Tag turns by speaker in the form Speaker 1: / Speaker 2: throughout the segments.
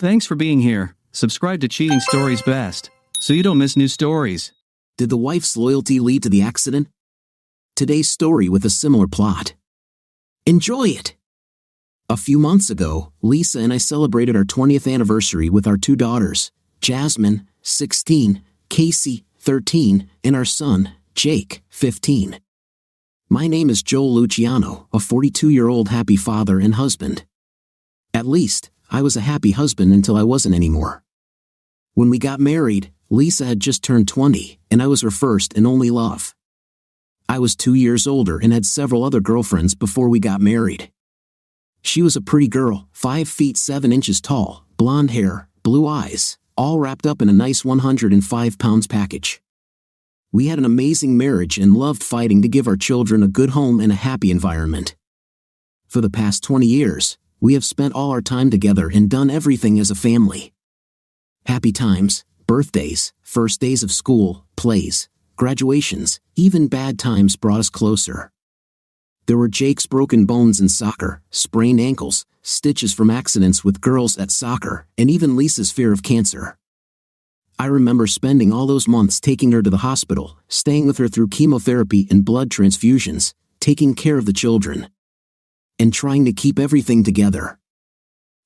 Speaker 1: Thanks for being here. Subscribe to Cheating Stories Best, so you don't miss new stories.
Speaker 2: Did the wife's loyalty lead to the accident? Today's story with a similar plot. Enjoy it! A few months ago, Lisa and I celebrated our 20th anniversary with our two daughters, Jasmine, 16, Casey, 13, and our son, Jake, 15. My name is Joel Luciano, a 42-year-old happy father and husband. At least, I was a happy husband until I wasn't anymore. When we got married, Lisa had just turned 20, and I was her first and only love. I was 2 years older and had several other girlfriends before we got married. She was a pretty girl, 5 feet 7 inches tall, blonde hair, blue eyes, all wrapped up in a nice 105 pounds package. We had an amazing marriage and loved fighting to give our children a good home and a happy environment. For the past 20 years, we have spent all our time together and done everything as a family. Happy times, birthdays, first days of school, plays, graduations, even bad times brought us closer. There were Jake's broken bones in soccer, sprained ankles, stitches from accidents with girls at soccer, and even Lisa's fear of cancer. I remember spending all those months taking her to the hospital, staying with her through chemotherapy and blood transfusions, taking care of the children, and trying to keep everything together.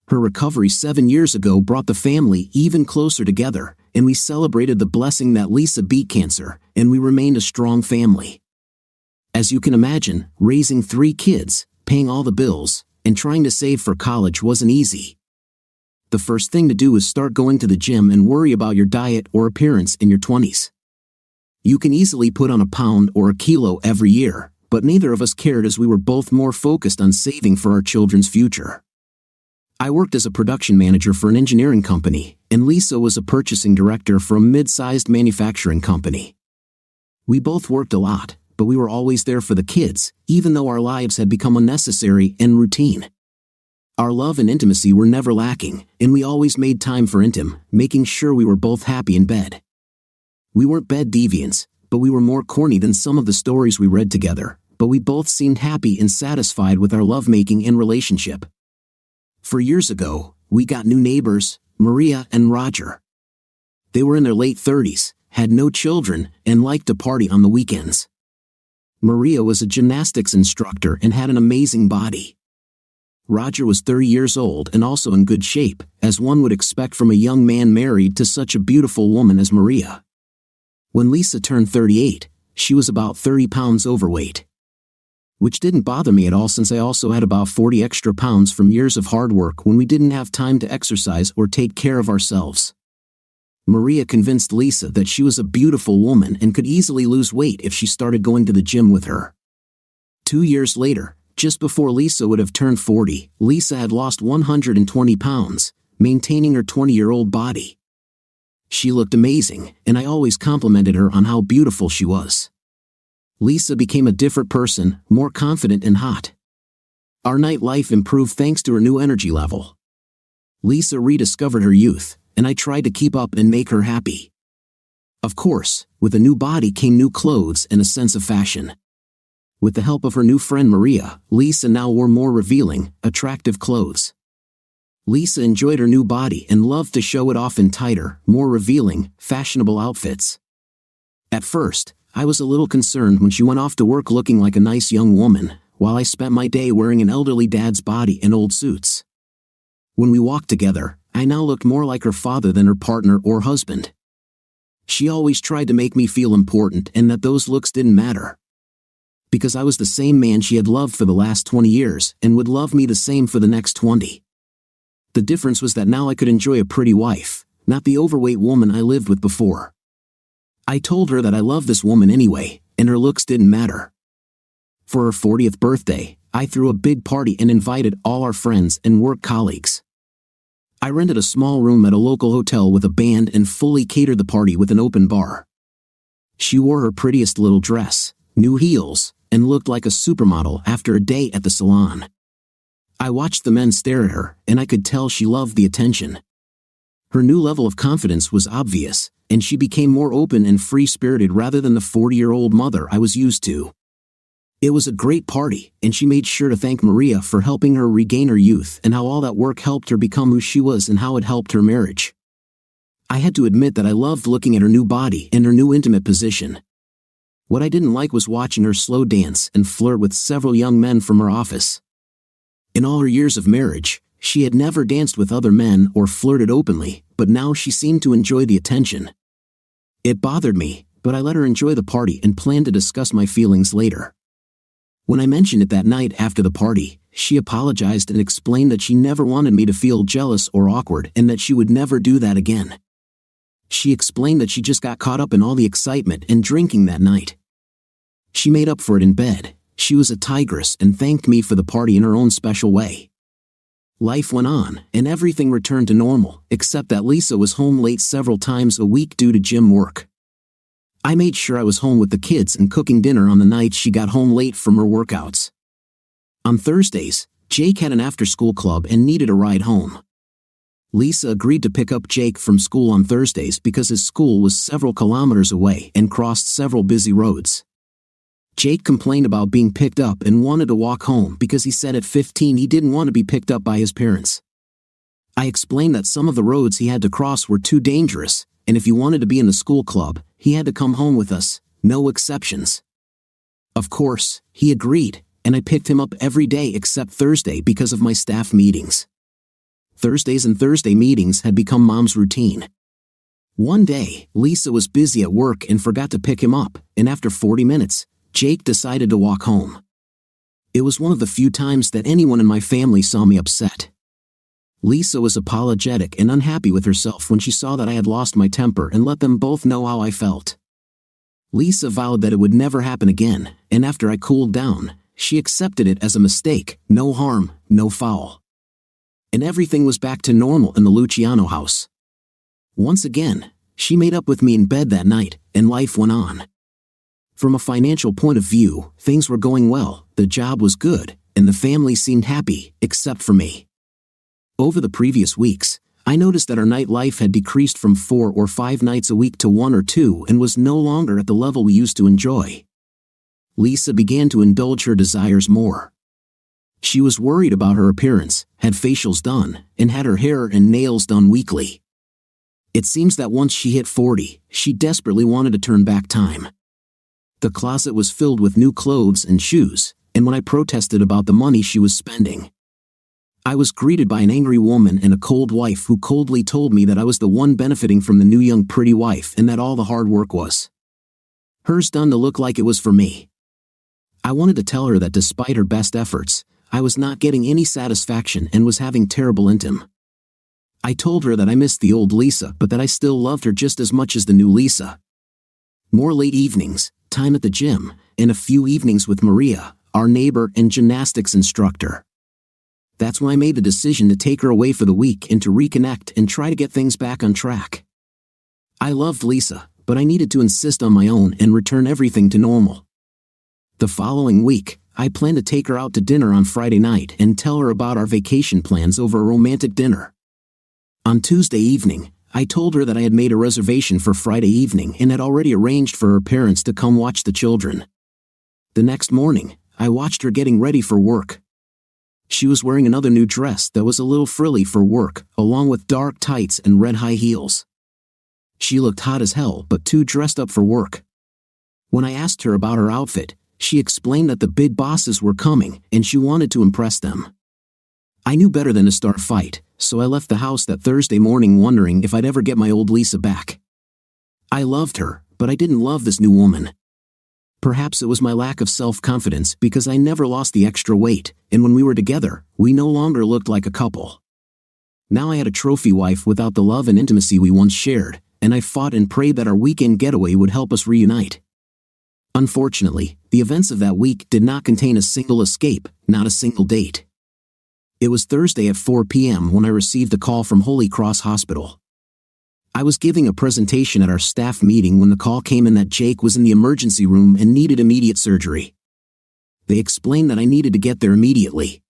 Speaker 2: Her recovery 7 years ago brought the family even closer together, and we celebrated the blessing that Lisa beat cancer, and we remained a strong family. As you can imagine, raising 3 kids, paying all the bills, and trying to save for college wasn't easy. The first thing to do is start going to the gym and worry about your diet or appearance in your 20s. You can easily put on a pound or a kilo every year, but neither of us cared as we were both more focused on saving for our children's future. I worked as a production manager for an engineering company, and Lisa was a purchasing director for a mid-sized manufacturing company. We both worked a lot, but we were always there for the kids, even though our lives had become unnecessary and routine. Our love and intimacy were never lacking, and we always made time for making sure we were both happy in bed. We weren't bed deviants, but we were more corny than some of the stories we read together, but we both seemed happy and satisfied with our lovemaking and relationship. 4 years ago, we got new neighbors, Maria and Roger. They were in their late 30s, had no children, and liked to party on the weekends. Maria was a gymnastics instructor and had an amazing body. Roger was 30 years old and also in good shape, as one would expect from a young man married to such a beautiful woman as Maria. When Lisa turned 38, she was about 30 pounds overweight. Which didn't bother me at all since I also had about 40 extra pounds from years of hard work when we didn't have time to exercise or take care of ourselves. Maria convinced Lisa that she was a beautiful woman and could easily lose weight if she started going to the gym with her. 2 years later, just before Lisa would have turned 40, Lisa had lost 120 pounds, maintaining her 20-year-old body. She looked amazing, and I always complimented her on how beautiful she was. Lisa became a different person, more confident and hot. Our nightlife improved thanks to her new energy level. Lisa rediscovered her youth, and I tried to keep up and make her happy. Of course, with a new body came new clothes and a sense of fashion. With the help of her new friend Maria, Lisa now wore more revealing, attractive clothes. Lisa enjoyed her new body and loved to show it off in tighter, more revealing, fashionable outfits. At first, I was a little concerned when she went off to work looking like a nice young woman, while I spent my day wearing an elderly dad's body and old suits. When we walked together, I now looked more like her father than her partner or husband. She always tried to make me feel important and that those looks didn't matter. Because I was the same man she had loved for the last 20 years and would love me the same for the next 20. The difference was that now I could enjoy a pretty wife, not the overweight woman I lived with before. I told her that I loved this woman anyway, and her looks didn't matter. For her 40th birthday, I threw a big party and invited all our friends and work colleagues. I rented a small room at a local hotel with a band and fully catered the party with an open bar. She wore her prettiest little dress, new heels, and looked like a supermodel after a day at the salon. I watched the men stare at her, and I could tell she loved the attention. Her new level of confidence was obvious, and she became more open and free-spirited rather than the 40-year-old mother I was used to. It was a great party, and she made sure to thank Maria for helping her regain her youth and how all that work helped her become who she was and how it helped her marriage. I had to admit that I loved looking at her new body and her new intimate position. What I didn't like was watching her slow dance and flirt with several young men from her office. In all her years of marriage, she had never danced with other men or flirted openly, but now she seemed to enjoy the attention. It bothered me, but I let her enjoy the party and planned to discuss my feelings later. When I mentioned it that night after the party, she apologized and explained that she never wanted me to feel jealous or awkward and that she would never do that again. She explained that she just got caught up in all the excitement and drinking that night. She made up for it in bed. She was a tigress and thanked me for the party in her own special way. Life went on, and everything returned to normal, except that Lisa was home late several times a week due to gym work. I made sure I was home with the kids and cooking dinner on the night she got home late from her workouts. On Thursdays, Jake had an after-school club and needed a ride home. Lisa agreed to pick up Jake from school on Thursdays because his school was several kilometers away and crossed several busy roads. Jake complained about being picked up and wanted to walk home because he said at 15 he didn't want to be picked up by his parents. I explained that some of the roads he had to cross were too dangerous, and if he wanted to be in the school club, he had to come home with us, no exceptions. Of course, he agreed, and I picked him up every day except Thursday because of my staff meetings. Thursdays and Thursday meetings had become Mom's routine. One day, Lisa was busy at work and forgot to pick him up, and after 40 minutes, Jake decided to walk home. It was one of the few times that anyone in my family saw me upset. Lisa was apologetic and unhappy with herself when she saw that I had lost my temper and let them both know how I felt. Lisa vowed that it would never happen again, and after I cooled down, she accepted it as a mistake, no harm, no foul. And everything was back to normal in the Luciano house. Once again, she made up with me in bed that night, and life went on. From a financial point of view, things were going well, the job was good, and the family seemed happy, except for me. Over the previous weeks, I noticed that our nightlife had decreased from 4 or 5 nights a week to 1 or 2 and was no longer at the level we used to enjoy. Lisa began to indulge her desires more. She was worried about her appearance, had facials done, and had her hair and nails done weekly. It seems that once she hit 40, she desperately wanted to turn back time. The closet was filled with new clothes and shoes, and when I protested about the money she was spending, I was greeted by an angry woman and a cold wife who coldly told me that I was the one benefiting from the new young pretty wife and that all the hard work was hers done to look like it was for me. I wanted to tell her that despite her best efforts, I was not getting any satisfaction and was having terrible intim. I told her that I missed the old Lisa but that I still loved her just as much as the new Lisa. More late evenings, time at the gym, and a few evenings with Maria, our neighbor and gymnastics instructor. That's when I made the decision to take her away for the week and to reconnect and try to get things back on track. I loved Lisa, but I needed to insist on my own and return everything to normal. The following week, I planned to take her out to dinner on Friday night and tell her about our vacation plans over a romantic dinner. On Tuesday evening, I told her that I had made a reservation for Friday evening and had already arranged for her parents to come watch the children. The next morning, I watched her getting ready for work. She was wearing another new dress that was a little frilly for work, along with dark tights and red high heels. She looked hot as hell but too dressed up for work. When I asked her about her outfit, she explained that the big bosses were coming and she wanted to impress them. I knew better than to start a fight, so I left the house that Thursday morning wondering if I'd ever get my old Lisa back. I loved her, but I didn't love this new woman. Perhaps it was my lack of self-confidence because I never lost the extra weight, and when we were together, we no longer looked like a couple. Now I had a trophy wife without the love and intimacy we once shared, and I fought and prayed that our weekend getaway would help us reunite. Unfortunately, the events of that week did not contain a single escape, not a single date. It was Thursday at 4 p.m. when I received a call from Holy Cross Hospital. I was giving a presentation at our staff meeting when the call came in that Jake was in the emergency room and needed immediate surgery. They explained that I needed to get there immediately.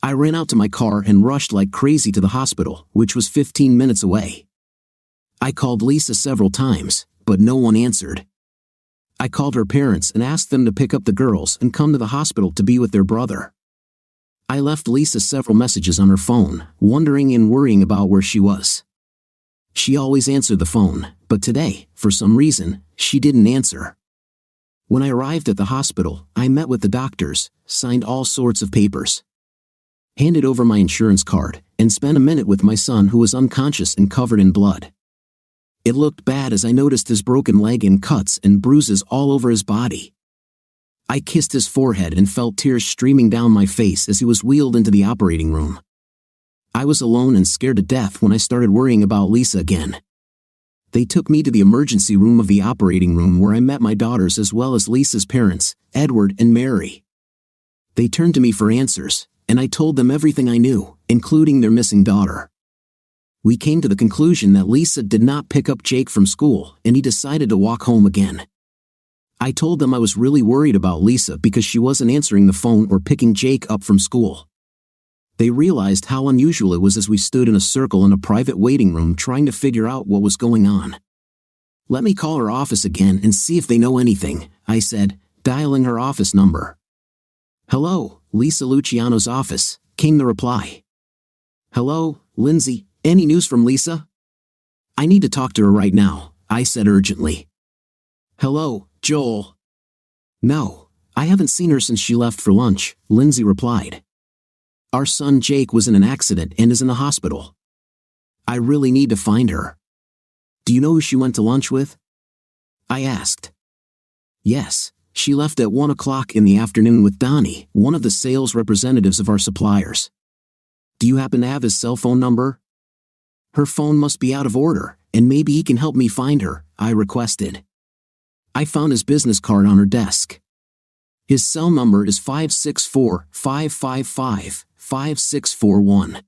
Speaker 2: I ran out to my car and rushed like crazy to the hospital, which was 15 minutes away. I called Lisa several times, but no one answered. I called her parents and asked them to pick up the girls and come to the hospital to be with their brother. I left Lisa several messages on her phone, wondering and worrying about where she was. She always answered the phone, but today, for some reason, she didn't answer. When I arrived at the hospital, I met with the doctors, signed all sorts of papers, handed over my insurance card, and spent a minute with my son who was unconscious and covered in blood. It looked bad as I noticed his broken leg and cuts and bruises all over his body. I kissed his forehead and felt tears streaming down my face as he was wheeled into the operating room. I was alone and scared to death when I started worrying about Lisa again. They took me to the emergency room of the operating room where I met my daughters as well as Lisa's parents, Edward and Mary. They turned to me for answers, and I told them everything I knew, including their missing daughter. We came to the conclusion that Lisa did not pick up Jake from school and he decided to walk home again. I told them I was really worried about Lisa because she wasn't answering the phone or picking Jake up from school. They realized how unusual it was as we stood in a circle in a private waiting room trying to figure out what was going on. "Let me call her office again and see if they know anything," I said, dialing her office number. "Hello, Lisa Luciano's office," came the reply. "Hello, Lindsay, any news from Lisa?" "I need to talk to her right now," I said urgently. "Hello, Joel." "No, I haven't seen her since she left for lunch," Lindsay replied. "Our son Jake was in an accident and is in the hospital. I really need to find her." "Do you know who she went to lunch with?" I asked. "Yes, she left at 1 o'clock in the afternoon with Donnie, one of the sales representatives of our suppliers. Do you happen to have his cell phone number?" "Her phone must be out of order, and maybe he can help me find her," I requested. I found his business card on her desk. His cell number is 564-555-5641.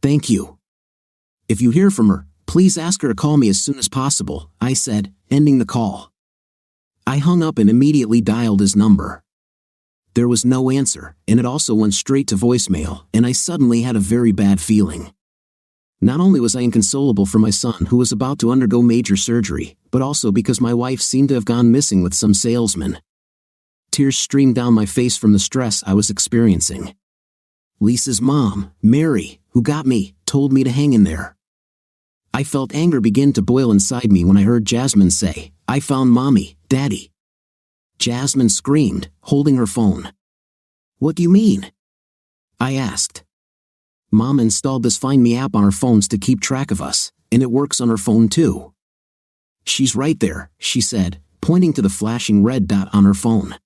Speaker 2: "Thank you. If you hear from her, please ask her to call me as soon as possible," I said, ending the call. I hung up and immediately dialed his number. There was no answer, and it also went straight to voicemail, and I suddenly had a very bad feeling. Not only was I inconsolable for my son who was about to undergo major surgery, but also because my wife seemed to have gone missing with some salesman. Tears streamed down my face from the stress I was experiencing. Lisa's mom, Mary, who got me, told me to hang in there. I felt anger begin to boil inside me when I heard Jasmine say, "I found Mommy, Daddy." Jasmine screamed, holding her phone. "What do you mean?" I asked. "Mom installed this Find Me app on her phones to keep track of us, and it works on her phone too." "She's right there," she said, pointing to the flashing red dot on her phone.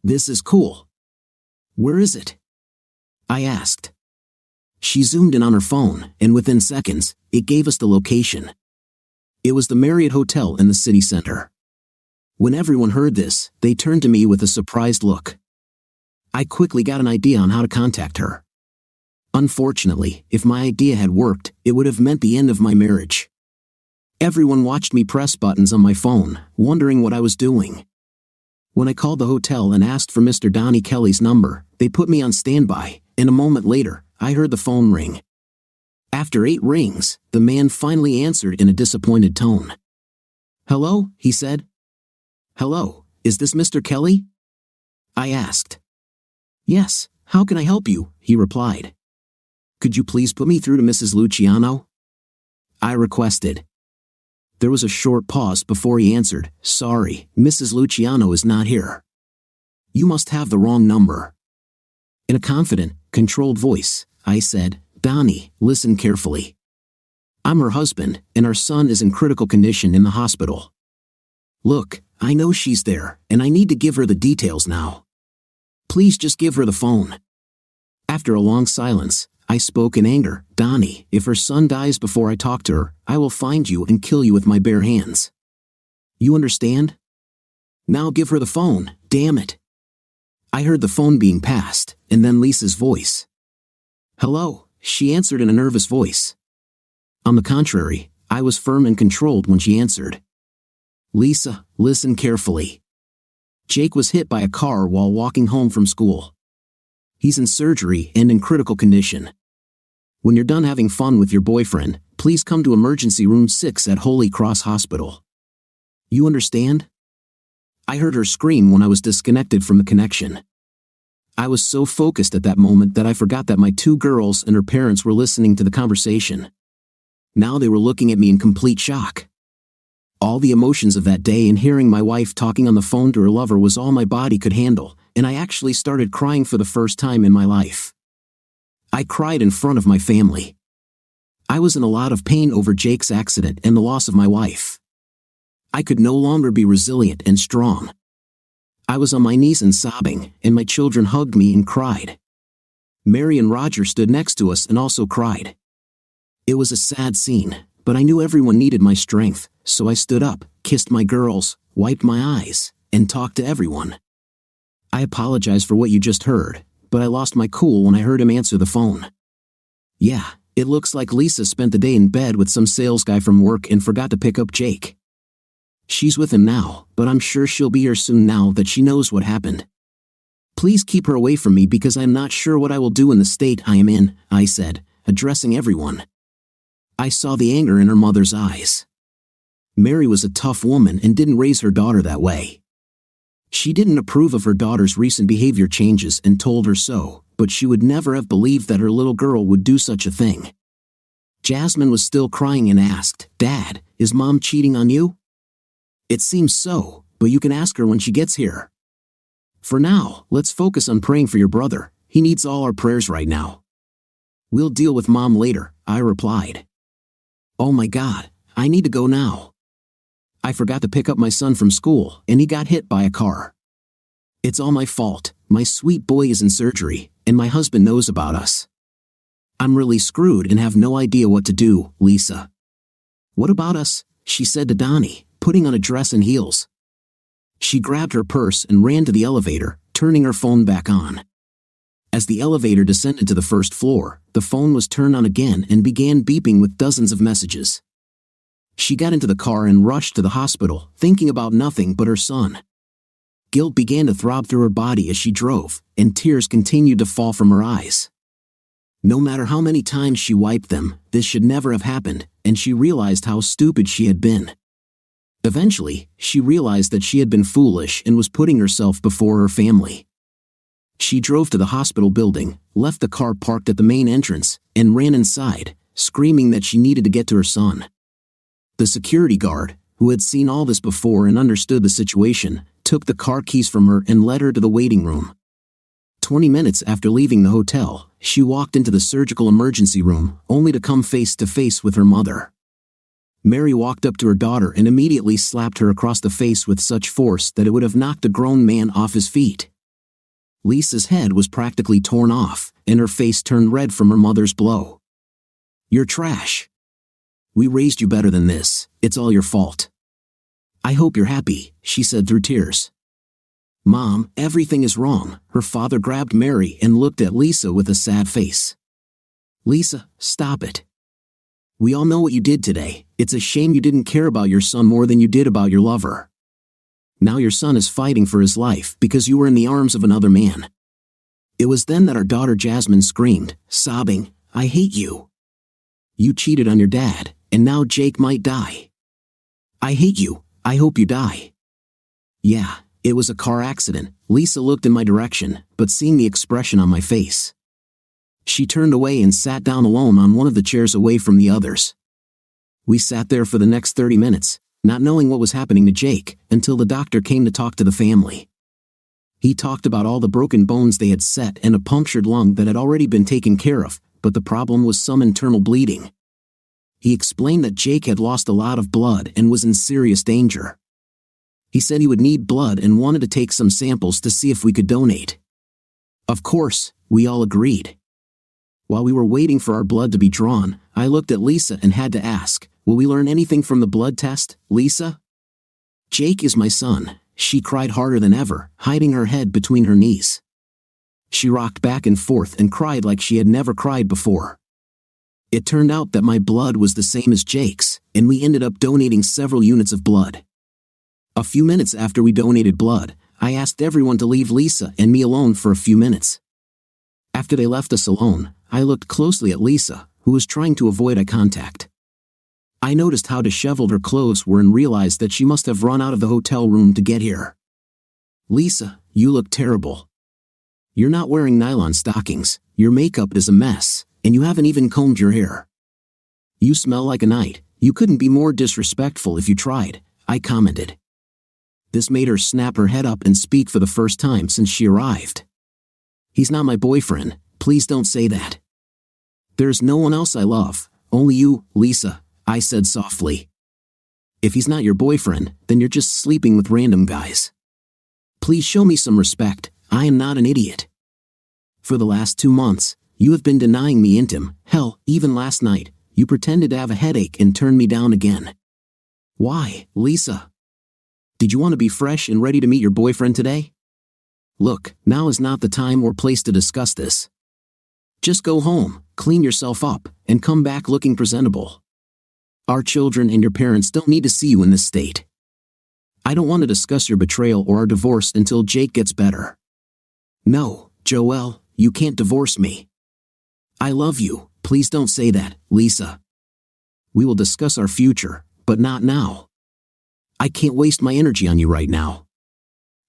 Speaker 2: "This is cool. Where is it?" I asked. She zoomed in on her phone, and within seconds, it gave us the location. It was the Marriott Hotel in the city center. When everyone heard this, they turned to me with a surprised look. I quickly got an idea on how to contact her. Unfortunately, if my idea had worked, it would have meant the end of my marriage. Everyone watched me press buttons on my phone, wondering what I was doing. When I called the hotel and asked for Mr. Donnie Kelly's number, they put me on standby, and a moment later, I heard the phone ring. After 8 rings, the man finally answered in a disappointed tone. "Hello," he said. "Hello, is this Mr. Kelly?" I asked. "Yes, how can I help you?" he replied. "Could you please put me through to Mrs. Luciano?" I requested. There was a short pause before he answered, "Sorry, Mrs. Luciano is not here. You must have the wrong number." In a confident, controlled voice, I said, "Donnie, listen carefully. I'm her husband, and our son is in critical condition in the hospital. Look, I know she's there, and I need to give her the details now. Please just give her the phone." After a long silence, I spoke in anger, "Donnie, if her son dies before I talk to her, I will find you and kill you with my bare hands. You understand? Now give her the phone, damn it." I heard the phone being passed, and then Lisa's voice. "Hello," she answered in a nervous voice. On the contrary, I was firm and controlled when she answered. "Lisa, listen carefully. Jake was hit by a car while walking home from school. He's in surgery and in critical condition. When you're done having fun with your boyfriend, please come to emergency room 6 at Holy Cross Hospital. You understand?" I heard her scream when I was disconnected from the connection. I was so focused at that moment that I forgot that my 2 girls and her parents were listening to the conversation. Now they were looking at me in complete shock. All the emotions of that day and hearing my wife talking on the phone to her lover was all my body could handle, and I actually started crying for the first time in my life. I cried in front of my family. I was in a lot of pain over Jake's accident and the loss of my wife. I could no longer be resilient and strong. I was on my knees and sobbing, and my children hugged me and cried. Mary and Roger stood next to us and also cried. It was a sad scene, but I knew everyone needed my strength, so I stood up, kissed my girls, wiped my eyes, and talked to everyone. I apologize for what you just heard, but I lost my cool when I heard him answer the phone. Yeah, it looks like Lisa spent the day in bed with some sales guy from work and forgot to pick up Jake. She's with him now, but I'm sure she'll be here soon now that she knows what happened. Please keep her away from me because I'm not sure what I will do in the state I am in, I said, addressing everyone. I saw the anger in her mother's eyes. Mary was a tough woman and didn't raise her daughter that way. She didn't approve of her daughter's recent behavior changes and told her so, but she would never have believed that her little girl would do such a thing. Jasmine was still crying and asked, "Dad, is Mom cheating on you?" "It seems so, but you can ask her when she gets here. For now, let's focus on praying for your brother. He needs all our prayers right now." "We'll deal with Mom later," I replied. Oh my God, I need to go now. I forgot to pick up my son from school, and he got hit by a car. It's all my fault. My sweet boy is in surgery, and my husband knows about us. I'm really screwed and have no idea what to do, Lisa. What about us? She said to Donnie, putting on a dress and heels. She grabbed her purse and ran to the elevator, turning her phone back on. As the elevator descended to the first floor, the phone was turned on again and began beeping with dozens of messages. She got into the car and rushed to the hospital, thinking about nothing but her son. Guilt began to throb through her body as she drove, and tears continued to fall from her eyes. No matter how many times she wiped them, this should never have happened, and she realized how stupid she had been. Eventually, she realized that she had been foolish and was putting herself before her family. She drove to the hospital building, left the car parked at the main entrance, and ran inside, screaming that she needed to get to her son. The security guard, who had seen all this before and understood the situation, took the car keys from her and led her to the waiting room. 20 minutes after leaving the hotel, she walked into the surgical emergency room, only to come face to face with her mother. Mary walked up to her daughter and immediately slapped her across the face with such force that it would have knocked a grown man off his feet. Lisa's head was practically torn off, and her face turned red from her mother's blow. "You're trash. We raised you better than this. It's all your fault. I hope you're happy," she said through tears. "Mom, everything is wrong." Her father grabbed Mary and looked at Lisa with a sad face. "Lisa, stop it. We all know what you did today. It's a shame you didn't care about your son more than you did about your lover. Now your son is fighting for his life because you were in the arms of another man." It was then that our daughter Jasmine screamed, sobbing, "I hate you. You cheated on your dad, and now Jake might die. I hate you. I hope you die." "Yeah, it was a car accident." Lisa looked in my direction, but seeing the expression on my face, she turned away and sat down alone on one of the chairs away from the others. We sat there for the next 30 minutes, not knowing what was happening to Jake, until the doctor came to talk to the family. He talked about all the broken bones they had set and a punctured lung that had already been taken care of, but the problem was some internal bleeding. He explained that Jake had lost a lot of blood and was in serious danger. He said he would need blood and wanted to take some samples to see if we could donate. Of course, we all agreed. While we were waiting for our blood to be drawn, I looked at Lisa and had to ask, "Will we learn anything from the blood test, Lisa?" "Jake is my son." She cried harder than ever, hiding her head between her knees. She rocked back and forth and cried like she had never cried before. It turned out that my blood was the same as Jake's, and we ended up donating several units of blood. A few minutes after we donated blood, I asked everyone to leave Lisa and me alone for a few minutes. After they left us alone, I looked closely at Lisa, who was trying to avoid eye contact. I noticed how disheveled her clothes were and realized that she must have run out of the hotel room to get here. Lisa, you look terrible. You're not wearing nylon stockings, your makeup is a mess, and you haven't even combed your hair. You smell like a night. You couldn't be more disrespectful if you tried, I commented. This made her snap her head up and speak for the first time since she arrived. He's not my boyfriend, please don't say that. There's no one else I love, only you, Lisa, I said softly. If he's not your boyfriend, then you're just sleeping with random guys. Please show me some respect, I am not an idiot. For the last 2 months, you have been denying me intim, hell, even last night, you pretended to have a headache and turned me down again. Why, Lisa? Did you want to be fresh and ready to meet your boyfriend today? Look, now is not the time or place to discuss this. Just go home, clean yourself up, and come back looking presentable. Our children and your parents don't need to see you in this state. I don't want to discuss your betrayal or our divorce until Jake gets better. No, Joelle, you can't divorce me. I love you, please don't say that, Lisa. We will discuss our future, but not now. I can't waste my energy on you right now.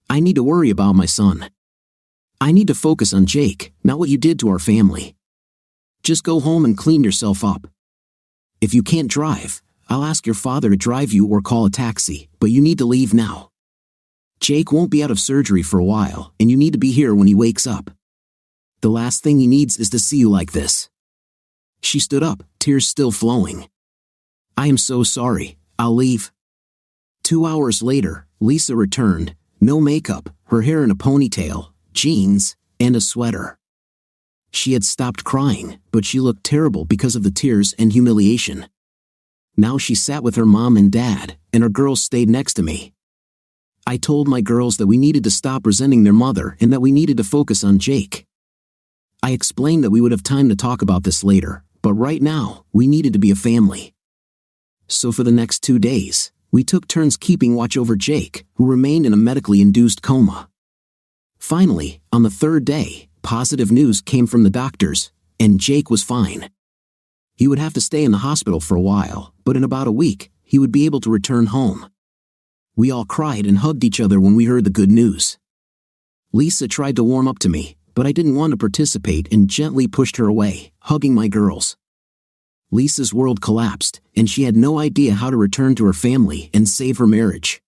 Speaker 2: I need to worry about my son. I need to focus on Jake, not what you did to our family. Just go home and clean yourself up. If you can't drive, I'll ask your father to drive you or call a taxi, but you need to leave now. Jake won't be out of surgery for a while, and you need to be here when he wakes up. The last thing he needs is to see you like this. She stood up, tears still flowing. I am so sorry, I'll leave. 2 hours later, Lisa returned, no makeup, her hair in a ponytail, jeans, and a sweater. She had stopped crying, but she looked terrible because of the tears and humiliation. Now she sat with her mom and dad, and her girls stayed next to me. I told my girls that we needed to stop resenting their mother and that we needed to focus on Jake. I explained that we would have time to talk about this later, but right now, we needed to be a family. So for the next 2 days, we took turns keeping watch over Jake, who remained in a medically induced coma. Finally, on the 3rd day, positive news came from the doctors, and Jake was fine. He would have to stay in the hospital for a while, but in about a week, he would be able to return home. We all cried and hugged each other when we heard the good news. Lisa tried to warm up to me, but I didn't want to participate and gently pushed her away, hugging my girls. Lisa's world collapsed, and she had no idea how to return to her family and save her marriage.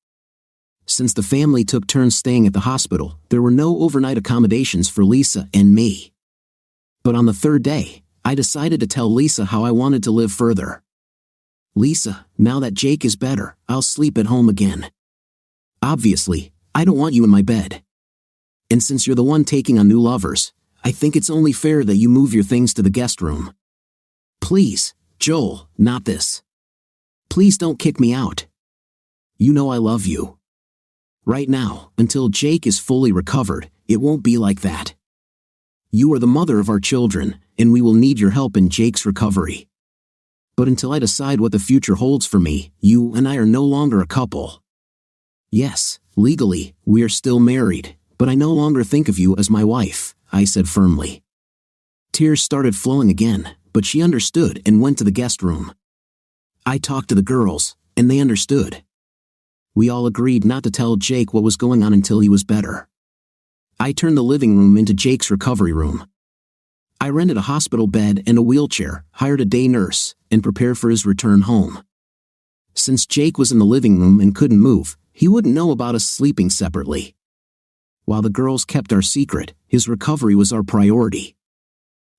Speaker 2: Since the family took turns staying at the hospital, there were no overnight accommodations for Lisa and me. But on the 3rd day, I decided to tell Lisa how I wanted to live further. Lisa, now that Jake is better, I'll sleep at home again. Obviously, I don't want you in my bed. And since you're the one taking on new lovers, I think it's only fair that you move your things to the guest room. Please, Joel, not this. Please don't kick me out. You know I love you. Right now, until Jake is fully recovered, it won't be like that. You are the mother of our children, and we will need your help in Jake's recovery. But until I decide what the future holds for me, you and I are no longer a couple. Yes, legally, we are still married, but I no longer think of you as my wife, I said firmly. Tears started flowing again, but she understood and went to the guest room. I talked to the girls, and they understood. We all agreed not to tell Jake what was going on until he was better. I turned the living room into Jake's recovery room. I rented a hospital bed and a wheelchair, hired a day nurse, and prepared for his return home. Since Jake was in the living room and couldn't move, he wouldn't know about us sleeping separately. While the girls kept our secret, his recovery was our priority.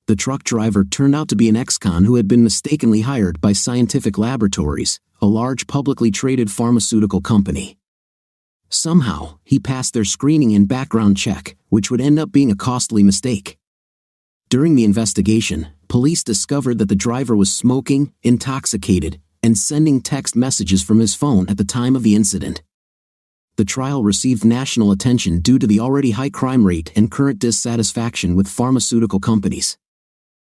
Speaker 2: The truck driver turned out to be an ex-con who had been mistakenly hired by Scientific Laboratories, a large publicly traded pharmaceutical company. Somehow, he passed their screening and background check, which would end up being a costly mistake. During the investigation, police discovered that the driver was smoking, intoxicated, and sending text messages from his phone at the time of the incident. The trial received national attention due to the already high crime rate and current dissatisfaction with pharmaceutical companies.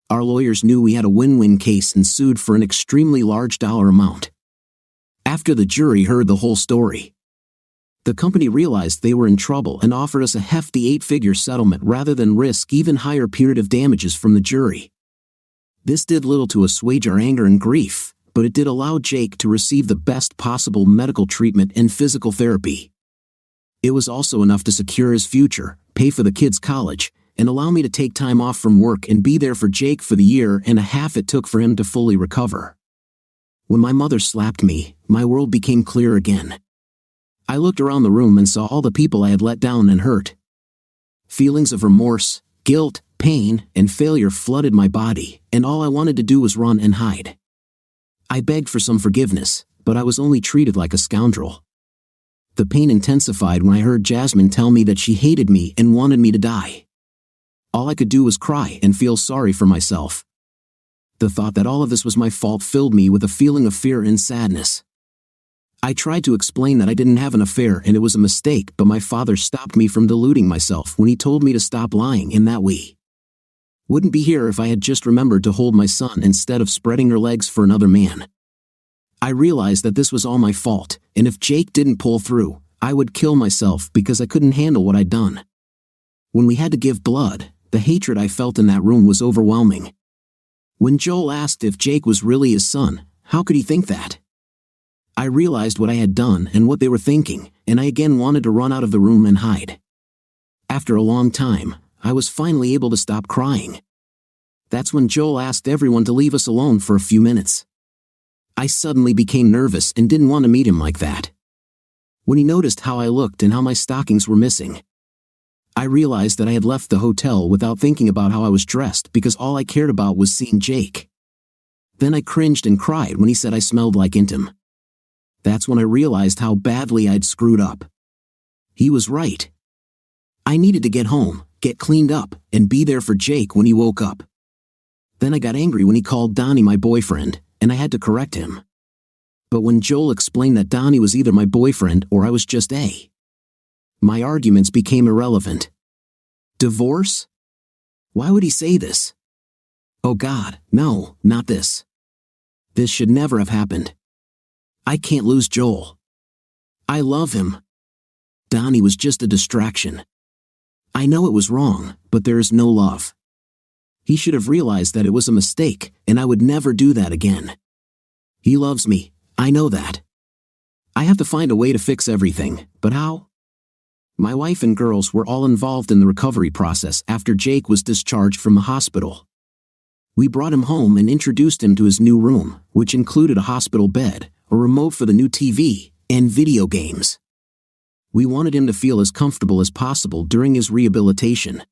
Speaker 2: Our lawyers knew we had a win-win case and sued for an extremely large dollar amount. After the jury heard the whole story, the company realized they were in trouble and offered us a hefty 8-figure settlement rather than risk even higher punitive damages from the jury. This did little to assuage our anger and grief, but it did allow Jake to receive the best possible medical treatment and physical therapy. It was also enough to secure his future, pay for the kids' college, and allow me to take time off from work and be there for Jake for the year and a half it took for him to fully recover. When my mother slapped me, my world became clear again. I looked around the room and saw all the people I had let down and hurt. Feelings of remorse, guilt, pain, and failure flooded my body, and all I wanted to do was run and hide. I begged for some forgiveness, but I was only treated like a scoundrel. The pain intensified when I heard Jasmine tell me that she hated me and wanted me to die. All I could do was cry and feel sorry for myself. The thought that all of this was my fault filled me with a feeling of fear and sadness. I tried to explain that I didn't have an affair and it was a mistake, but my father stopped me from deluding myself when he told me to stop lying in that way. Wouldn't be here if I had just remembered to hold my son instead of spreading her legs for another man. I realized that this was all my fault, and if Jake didn't pull through, I would kill myself because I couldn't handle what I'd done. When we had to give blood, the hatred I felt in that room was overwhelming. When Joel asked if Jake was really his son, how could he think that? I realized what I had done and what they were thinking, and I again wanted to run out of the room and hide. After a long time, I was finally able to stop crying. That's when Joel asked everyone to leave us alone for a few minutes. I suddenly became nervous and didn't want to meet him like that. When he noticed how I looked and how my stockings were missing, I realized that I had left the hotel without thinking about how I was dressed because all I cared about was seeing Jake. Then I cringed and cried when he said I smelled like him. That's when I realized how badly I'd screwed up. He was right. I needed to get home, get cleaned up, and be there for Jake when he woke up. Then I got angry when he called Donnie my boyfriend, and I had to correct him. But when Joel explained that Donnie was either my boyfriend or I was just my arguments became irrelevant. Divorce? Why would he say this? Oh God, no, not this. This should never have happened. I can't lose Joel. I love him. Donnie was just a distraction. I know it was wrong, but there is no love. He should have realized that it was a mistake, and I would never do that again. He loves me, I know that. I have to find a way to fix everything, but how? My wife and girls were all involved in the recovery process after Jake was discharged from the hospital. We brought him home and introduced him to his new room, which included a hospital bed, a remote for the new TV, and video games. We wanted him to feel as comfortable as possible during his rehabilitation.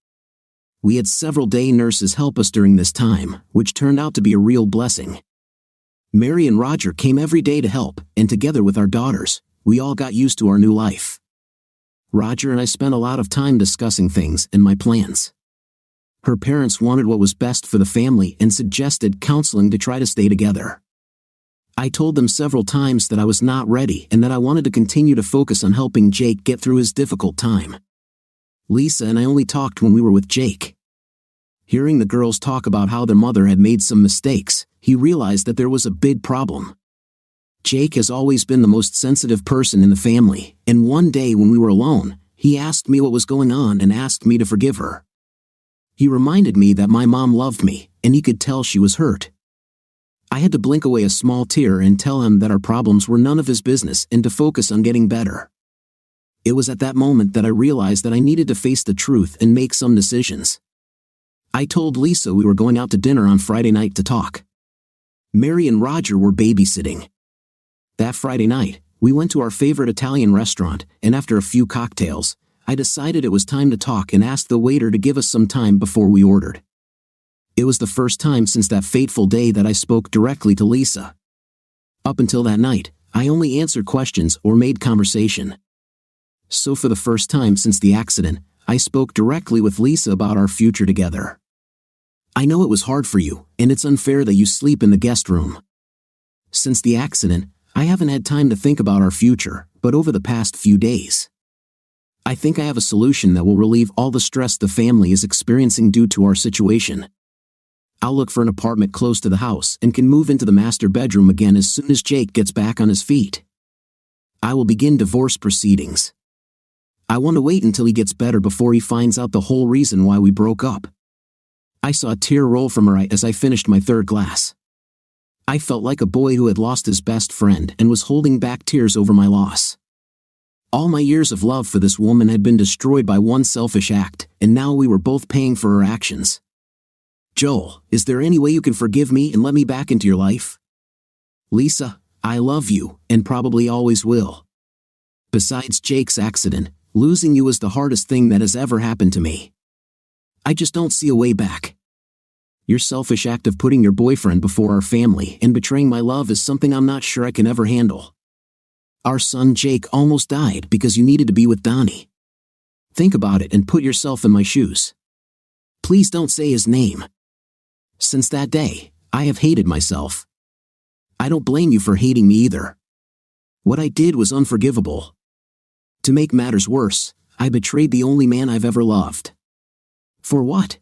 Speaker 2: We had several day nurses help us during this time, which turned out to be a real blessing. Mary and Roger came every day to help, and together with our daughters, we all got used to our new life. Roger and I spent a lot of time discussing things and my plans. Her parents wanted what was best for the family and suggested counseling to try to stay together. I told them several times that I was not ready and that I wanted to continue to focus on helping Jake get through his difficult time. Lisa and I only talked when we were with Jake. Hearing the girls talk about how their mother had made some mistakes, he realized that there was a big problem. Jake has always been the most sensitive person in the family, and one day when we were alone, he asked me what was going on and asked me to forgive her. He reminded me that my mom loved me, and he could tell she was hurt. I had to blink away a small tear and tell him that our problems were none of his business and to focus on getting better. It was at that moment that I realized that I needed to face the truth and make some decisions. I told Lisa we were going out to dinner on Friday night to talk. Mary and Roger were babysitting. That Friday night, we went to our favorite Italian restaurant, and after a few cocktails, I decided it was time to talk and asked the waiter to give us some time before we ordered. It was the first time since that fateful day that I spoke directly to Lisa. Up until that night, I only answered questions or made conversation. So for the first time since the accident, I spoke directly with Lisa about our future together. I know it was hard for you, and it's unfair that you sleep in the guest room. Since the accident, I haven't had time to think about our future, but over the past few days, I think I have a solution that will relieve all the stress the family is experiencing due to our situation. I'll look for an apartment close to the house and can move into the master bedroom again as soon as Jake gets back on his feet. I will begin divorce proceedings. I want to wait until he gets better before he finds out the whole reason why we broke up. I saw a tear roll from her eye as I finished my third glass. I felt like a boy who had lost his best friend and was holding back tears over my loss. All my years of love for this woman had been destroyed by one selfish act, and now we were both paying for her actions. Joel, is there any way you can forgive me and let me back into your life? Lisa, I love you, and probably always will. Besides Jake's accident, losing you is the hardest thing that has ever happened to me. I just don't see a way back. Your selfish act of putting your boyfriend before our family and betraying my love is something I'm not sure I can ever handle. Our son Jake almost died because you needed to be with Donnie. Think about it and put yourself in my shoes. Please don't say his name. Since that day, I have hated myself. I don't blame you for hating me either. What I did was unforgivable. To make matters worse, I betrayed the only man I've ever loved. For what?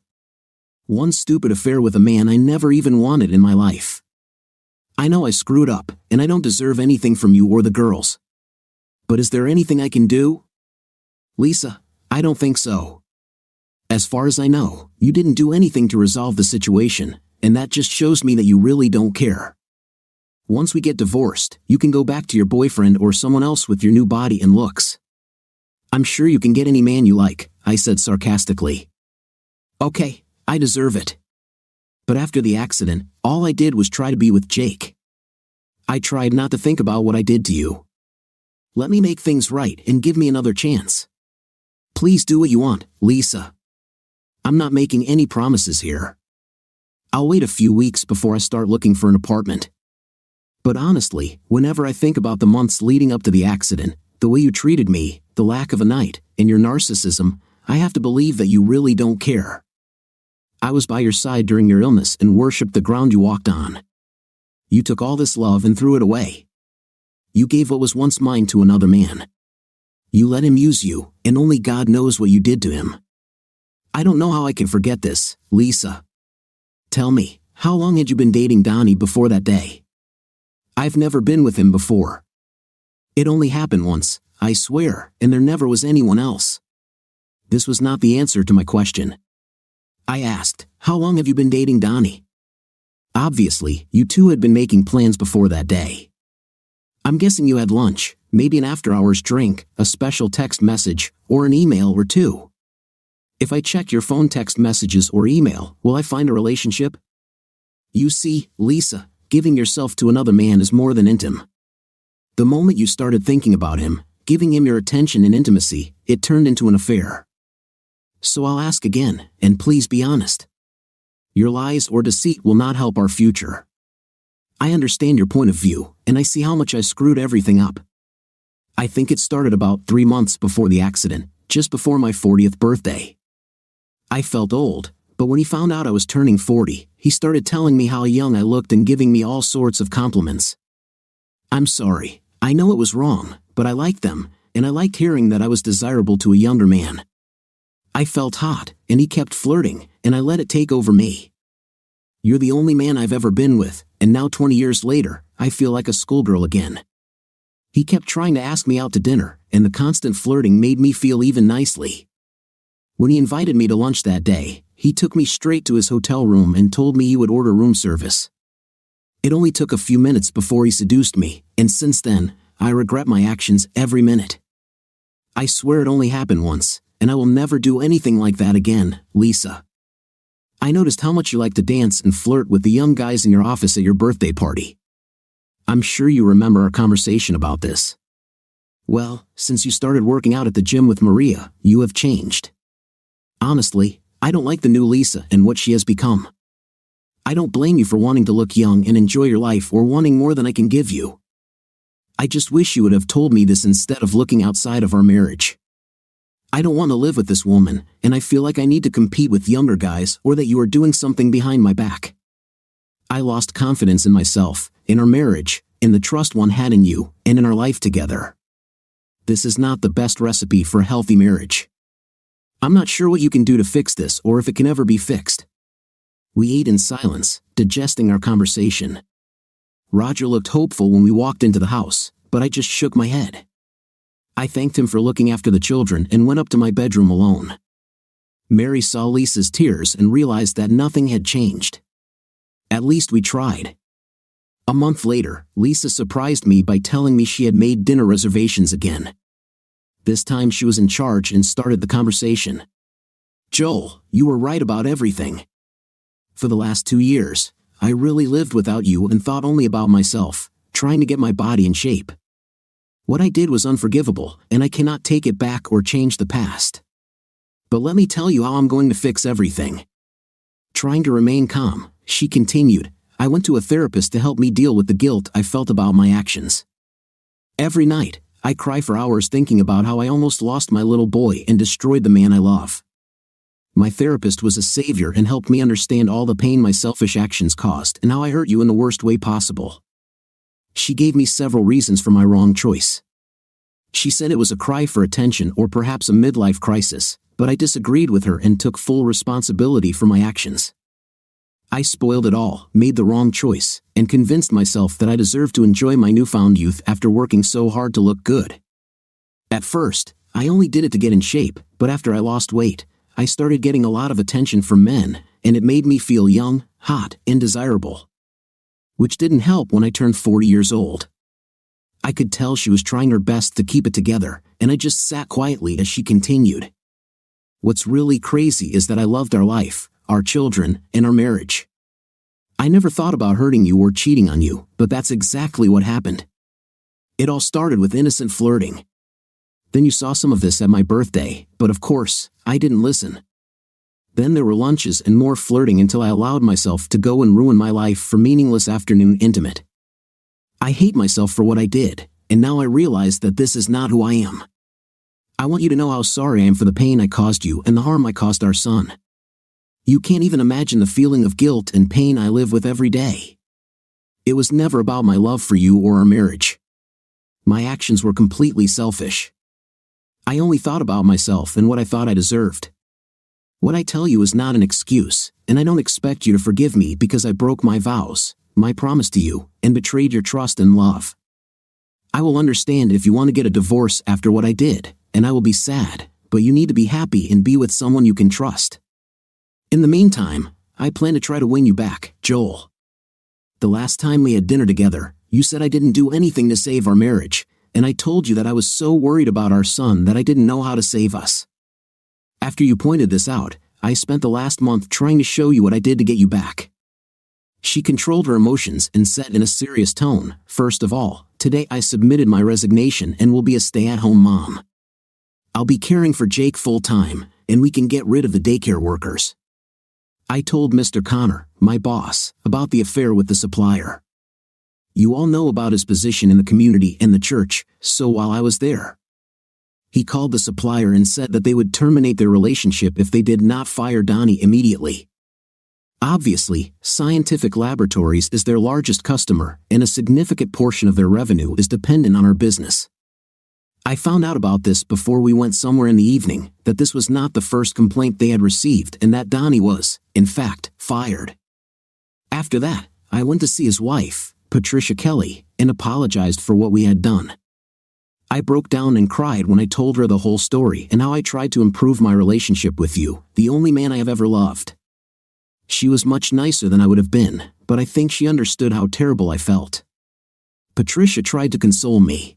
Speaker 2: One stupid affair with a man I never even wanted in my life. I know I screwed up, and I don't deserve anything from you or the girls. But is there anything I can do? Lisa, I don't think so. As far as I know, you didn't do anything to resolve the situation, and that just shows me that you really don't care. Once we get divorced, you can go back to your boyfriend or someone else with your new body and looks. I'm sure you can get any man you like, I said sarcastically. Okay, I deserve it. But after the accident, all I did was try to be with Jake. I tried not to think about what I did to you. Let me make things right and give me another chance. Please do what you want, Lisa. I'm not making any promises here. I'll wait a few weeks before I start looking for an apartment. But honestly, whenever I think about the months leading up to the accident, the way you treated me, the lack of a night, and your narcissism, I have to believe that you really don't care. I was by your side during your illness and worshipped the ground you walked on. You took all this love and threw it away. You gave what was once mine to another man. You let him use you, and only God knows what you did to him. I don't know how I can forget this, Lisa. Tell me, how long had you been dating Donnie before that day? I've never been with him before. It only happened once, I swear, and there never was anyone else. This was not the answer to my question. I asked, how long have you been dating Donnie? Obviously, you two had been making plans before that day. I'm guessing you had lunch, maybe an after-hours drink, a special text message, or an email or two. If I check your phone text messages or email, will I find a relationship? You see, Lisa, giving yourself to another man is more than intimate. The moment you started thinking about him, giving him your attention and intimacy, it turned into an affair. So I'll ask again, and please be honest. Your lies or deceit will not help our future. I understand your point of view, and I see how much I screwed everything up. I think it started about 3 months before the accident, just before my 40th birthday. I felt old, but when he found out I was turning 40, he started telling me how young I looked and giving me all sorts of compliments. I'm sorry, I know it was wrong, but I liked them, and I liked hearing that I was desirable to a younger man. I felt hot, and he kept flirting, and I let it take over me. You're the only man I've ever been with, and now 20 years later, I feel like a schoolgirl again. He kept trying to ask me out to dinner, and the constant flirting made me feel even nicely. When he invited me to lunch that day, he took me straight to his hotel room and told me he would order room service. It only took a few minutes before he seduced me, and since then, I regret my actions every minute. I swear it only happened once, and I will never do anything like that again, Lisa. I noticed how much you like to dance and flirt with the young guys in your office at your birthday party. I'm sure you remember our conversation about this. Well, since you started working out at the gym with Maria, you have changed. Honestly, I don't like the new Lisa and what she has become. I don't blame you for wanting to look young and enjoy your life or wanting more than I can give you. I just wish you would have told me this instead of looking outside of our marriage. I don't want to live with this woman, and I feel like I need to compete with younger guys or that you are doing something behind my back. I lost confidence in myself, in our marriage, in the trust one had in you, and in our life together. This is not the best recipe for a healthy marriage. I'm not sure what you can do to fix this or if it can ever be fixed. We ate in silence, digesting our conversation. Roger looked hopeful when we walked into the house, but I just shook my head. I thanked him for looking after the children and went up to my bedroom alone. Mary saw Lisa's tears and realized that nothing had changed. At least we tried. A month later, Lisa surprised me by telling me she had made dinner reservations again. This time she was in charge and started the conversation. "Joel, you were right about everything. For the last 2 years, I really lived without you and thought only about myself, trying to get my body in shape. What I did was unforgivable, and I cannot take it back or change the past. But let me tell you how I'm going to fix everything." Trying to remain calm, she continued, "I went to a therapist to help me deal with the guilt I felt about my actions. Every night, I cry for hours thinking about how I almost lost my little boy and destroyed the man I love. My therapist was a savior and helped me understand all the pain my selfish actions caused and how I hurt you in the worst way possible. She gave me several reasons for my wrong choice. She said it was a cry for attention or perhaps a midlife crisis, but I disagreed with her and took full responsibility for my actions. I spoiled it all, made the wrong choice, and convinced myself that I deserved to enjoy my newfound youth after working so hard to look good. At first, I only did it to get in shape, but after I lost weight, I started getting a lot of attention from men, and it made me feel young, hot, and desirable. Which didn't help when I turned 40 years old. I could tell she was trying her best to keep it together, and I just sat quietly as she continued. What's really crazy is that I loved our life, our children, and our marriage. I never thought about hurting you or cheating on you, but that's exactly what happened. It all started with innocent flirting. Then you saw some of this at my birthday, but of course, I didn't listen. Then there were lunches and more flirting until I allowed myself to go and ruin my life for meaningless afternoon intimate. I hate myself for what I did, and now I realize that this is not who I am. I want you to know how sorry I am for the pain I caused you and the harm I caused our son. You can't even imagine the feeling of guilt and pain I live with every day. It was never about my love for you or our marriage. My actions were completely selfish. I only thought about myself and what I thought I deserved. What I tell you is not an excuse, and I don't expect you to forgive me because I broke my vows, my promise to you, and betrayed your trust and love. I will understand if you want to get a divorce after what I did, and I will be sad, but you need to be happy and be with someone you can trust. In the meantime, I plan to try to win you back, Joel. The last time we had dinner together, you said I didn't do anything to save our marriage, and I told you that I was so worried about our son that I didn't know how to save us. After you pointed this out, I spent the last month trying to show you what I did to get you back." She controlled her emotions and said in a serious tone, "First of all, today I submitted my resignation and will be a stay-at-home mom. I'll be caring for Jake full-time, and we can get rid of the daycare workers. I told Mr. Connor, my boss, about the affair with the supplier. You all know about his position in the community and the church, so while I was there, he called the supplier and said that they would terminate their relationship if they did not fire Donnie immediately. Obviously, Scientific Laboratories is their largest customer, and a significant portion of their revenue is dependent on our business. I found out about this before we went somewhere in the evening, that this was not the first complaint they had received and that Donnie was, in fact, fired. After that, I went to see his wife, Patricia Kelly, and apologized for what we had done. I broke down and cried when I told her the whole story and how I tried to improve my relationship with you, the only man I have ever loved. She was much nicer than I would have been, but I think she understood how terrible I felt. Patricia tried to console me.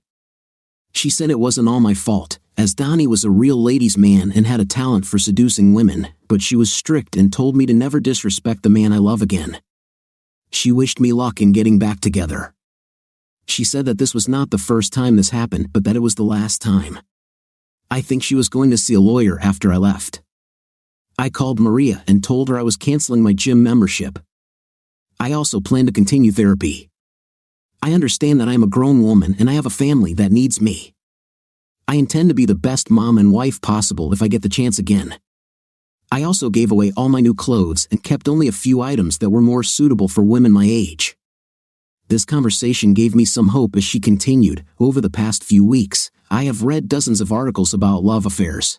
Speaker 2: She said it wasn't all my fault, as Donnie was a real ladies' man and had a talent for seducing women, but she was strict and told me to never disrespect the man I love again. She wished me luck in getting back together. She said that this was not the first time this happened, but that it was the last time. I think she was going to see a lawyer after I left. I called Maria and told her I was canceling my gym membership. I also plan to continue therapy. I understand that I am a grown woman and I have a family that needs me. I intend to be the best mom and wife possible if I get the chance again. I also gave away all my new clothes and kept only a few items that were more suitable for women my age. This conversation gave me some hope as she continued. Over the past few weeks, I have read dozens of articles about love affairs.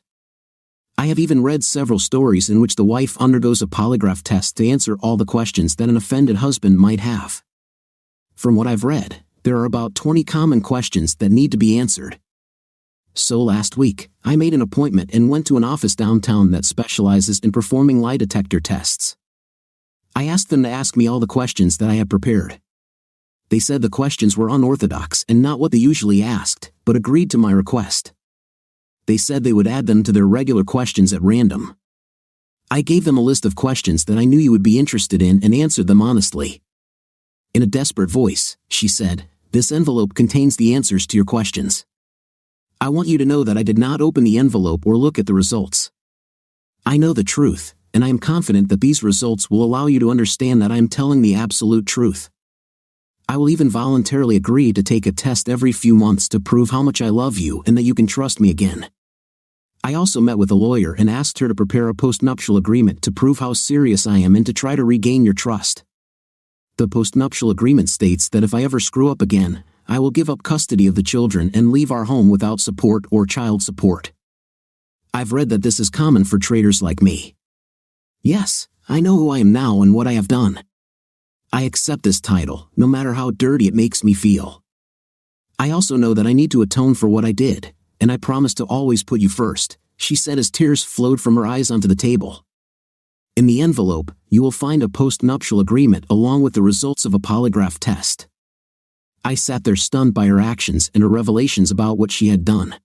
Speaker 2: I have even read several stories in which the wife undergoes a polygraph test to answer all the questions that an offended husband might have. From what I've read, there are about 20 common questions that need to be answered. So last week, I made an appointment and went to an office downtown that specializes in performing lie detector tests. I asked them to ask me all the questions that I had prepared. They said the questions were unorthodox and not what they usually asked, but agreed to my request. They said they would add them to their regular questions at random. I gave them a list of questions that I knew you would be interested in and answered them honestly. In a desperate voice, she said, "This envelope contains the answers to your questions. I want you to know that I did not open the envelope or look at the results. I know the truth, and I am confident that these results will allow you to understand that I am telling the absolute truth. I will even voluntarily agree to take a test every few months to prove how much I love you and that you can trust me again." I also met with a lawyer and asked her to prepare a postnuptial agreement to prove how serious I am and to try to regain your trust. The postnuptial agreement states that if I ever screw up again, I will give up custody of the children and leave our home without support or child support. I've read that this is common for traitors like me. Yes, I know who I am now and what I have done. I accept this title, no matter how dirty it makes me feel. I also know that I need to atone for what I did, and I promise to always put you first, she said as tears flowed from her eyes onto the table. In the envelope, you will find a postnuptial agreement along with the results of a polygraph test. I sat there stunned by her actions and her revelations about what she had done.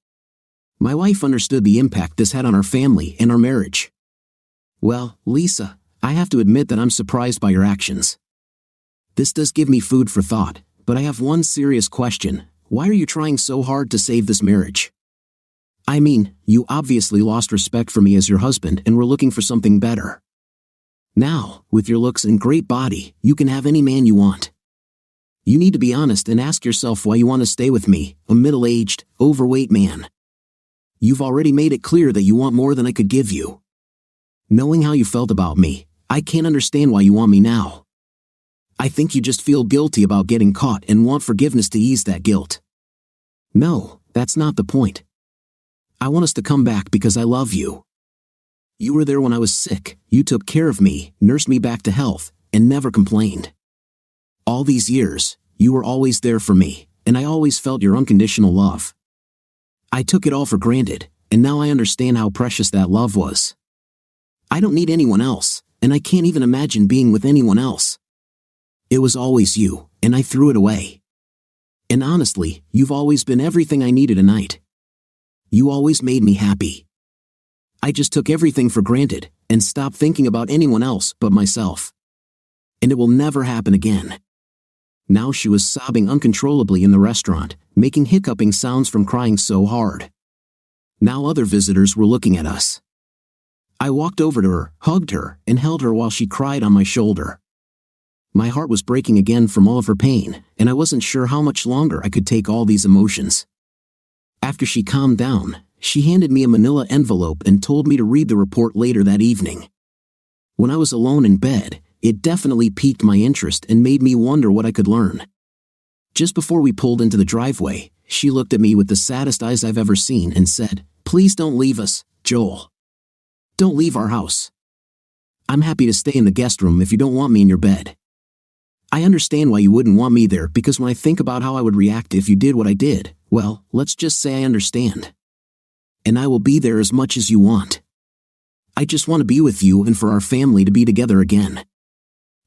Speaker 2: My wife understood the impact this had on our family and our marriage. "Well, Lisa, I have to admit that I'm surprised by your actions. This does give me food for thought, but I have one serious question. Why are you trying so hard to save this marriage? I mean, you obviously lost respect for me as your husband and were looking for something better. Now, with your looks and great body, you can have any man you want. You need to be honest and ask yourself why you want to stay with me, a middle-aged, overweight man. You've already made it clear that you want more than I could give you. Knowing how you felt about me, I can't understand why you want me now. I think you just feel guilty about getting caught and want forgiveness to ease that guilt. No, that's not the point. I want us to come back because I love you. You were there when I was sick, you took care of me, nursed me back to health, and never complained. All these years, you were always there for me, and I always felt your unconditional love. I took it all for granted, and now I understand how precious that love was. I don't need anyone else, and I can't even imagine being with anyone else. It was always you, and I threw it away. And honestly, you've always been everything I needed tonight. You always made me happy. I just took everything for granted, and stopped thinking about anyone else but myself. And it will never happen again." Now she was sobbing uncontrollably in the restaurant, making hiccuping sounds from crying so hard. Now other visitors were looking at us. I walked over to her, hugged her, and held her while she cried on my shoulder. My heart was breaking again from all of her pain, and I wasn't sure how much longer I could take all these emotions. After she calmed down, she handed me a manila envelope and told me to read the report later that evening. When I was alone in bed, it definitely piqued my interest and made me wonder what I could learn. Just before we pulled into the driveway, she looked at me with the saddest eyes I've ever seen and said, "Please don't leave us, Joel. Don't leave our house. I'm happy to stay in the guest room if you don't want me in your bed. I understand why you wouldn't want me there because when I think about how I would react if you did what I did, well, let's just say I understand. And I will be there as much as you want. I just want to be with you and for our family to be together again.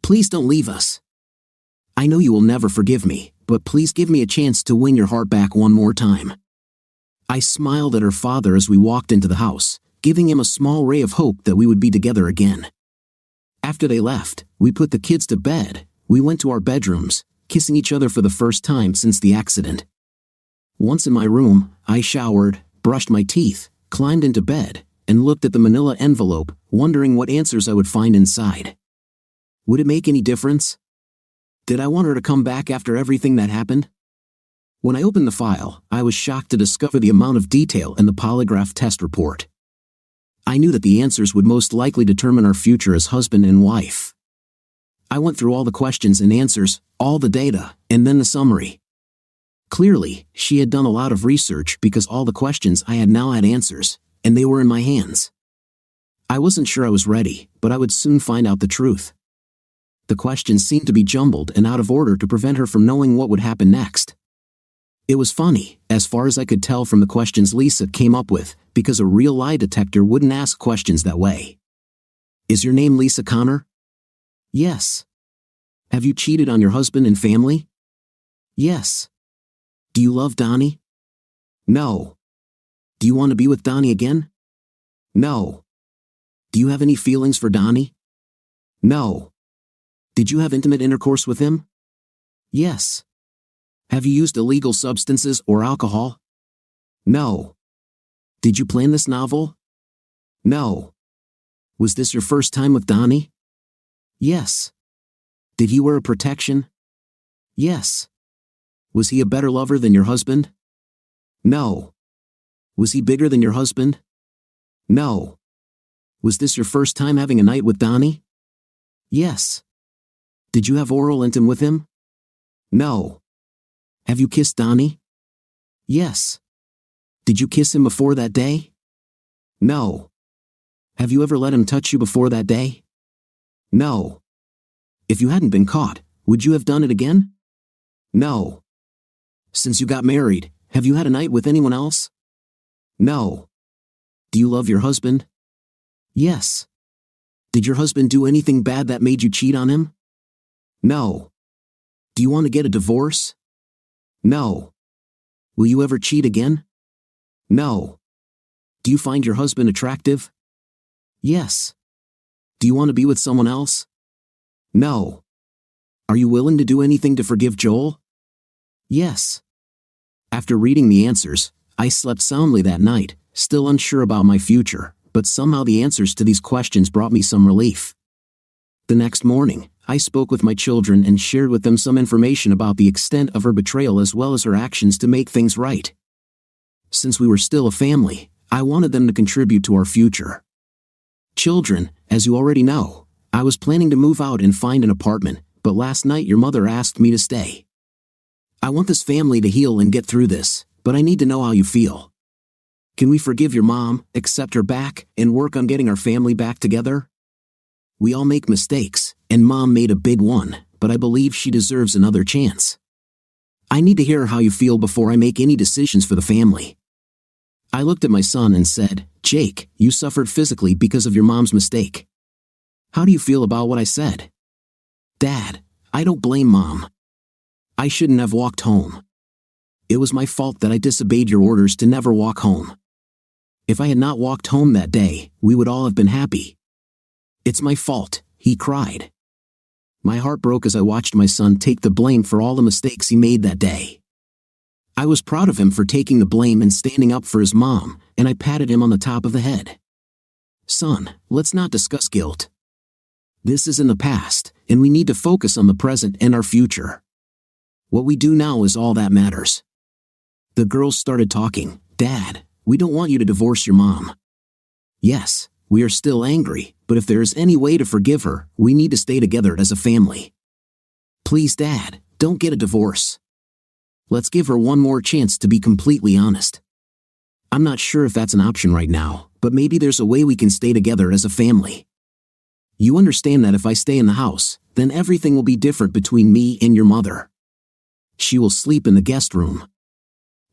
Speaker 2: Please don't leave us. I know you will never forgive me, but please give me a chance to win your heart back one more time." I smiled at her father as we walked into the house, giving him a small ray of hope that we would be together again. After they left, we put the kids to bed. We went to our bedrooms, kissing each other for the first time since the accident. Once in my room, I showered, brushed my teeth, climbed into bed, and looked at the manila envelope, wondering what answers I would find inside. Would it make any difference? Did I want her to come back after everything that happened? When I opened the file, I was shocked to discover the amount of detail in the polygraph test report. I knew that the answers would most likely determine our future as husband and wife. I went through all the questions and answers, all the data, and then the summary. Clearly, she had done a lot of research because all the questions I had now had answers, and they were in my hands. I wasn't sure I was ready, but I would soon find out the truth. The questions seemed to be jumbled and out of order to prevent her from knowing what would happen next. It was funny, as far as I could tell from the questions Lisa came up with, because a real lie detector wouldn't ask questions that way. "Is your name Lisa Connor?" "Yes." "Have you cheated on your husband and family?" "Yes." "Do you love Donnie?" "No." Do you want to be with Donnie again? No. Do you have any feelings for Donnie? No. Did you have intimate intercourse with him? Yes. Have you used illegal substances or alcohol? No. Did you plan this novel? No. Was this your first time with Donnie? Yes. Did he wear a protection? Yes. Was he a better lover than your husband? No. Was he bigger than your husband? No. Was this your first time having a night with Donnie? Yes. Did you have oral intim with him? No. Have you kissed Donnie? Yes. Did you kiss him before that day? No. Have you ever let him touch you before that day? No. If you hadn't been caught, would you have done it again? No. Since you got married, have you had a night with anyone else? No. Do you love your husband? Yes. Did your husband do anything bad that made you cheat on him? No. Do you want to get a divorce? No. Will you ever cheat again? No. Do you find your husband attractive? Yes. Do you want to be with someone else? No. Are you willing to do anything to forgive Joel? Yes. After reading the answers, I slept soundly that night, still unsure about my future, but somehow the answers to these questions brought me some relief. The next morning, I spoke with my children and shared with them some information about the extent of her betrayal as well as her actions to make things right. Since we were still a family, I wanted them to contribute to our future. Children, as you already know, I was planning to move out and find an apartment, but last night your mother asked me to stay. I want this family to heal and get through this, but I need to know how you feel. Can we forgive your mom, accept her back, and work on getting our family back together? We all make mistakes, and Mom made a big one, but I believe she deserves another chance. I need to hear how you feel before I make any decisions for the family. I looked at my son and said, Jake, you suffered physically because of your mom's mistake. How do you feel about what I said? Dad, I don't blame Mom. I shouldn't have walked home. It was my fault that I disobeyed your orders to never walk home. If I had not walked home that day, we would all have been happy. It's my fault, he cried. My heart broke as I watched my son take the blame for all the mistakes he made that day. I was proud of him for taking the blame and standing up for his mom, and I patted him on the top of the head. Son, let's not discuss guilt. This is in the past, and we need to focus on the present and our future. What we do now is all that matters. The girls started talking. Dad, we don't want you to divorce your mom. Yes, we are still angry, but if there is any way to forgive her, we need to stay together as a family. Please, Dad, don't get a divorce. Let's give her one more chance to be completely honest. I'm not sure if that's an option right now, but maybe there's a way we can stay together as a family. You understand that if I stay in the house, then everything will be different between me and your mother. She will sleep in the guest room.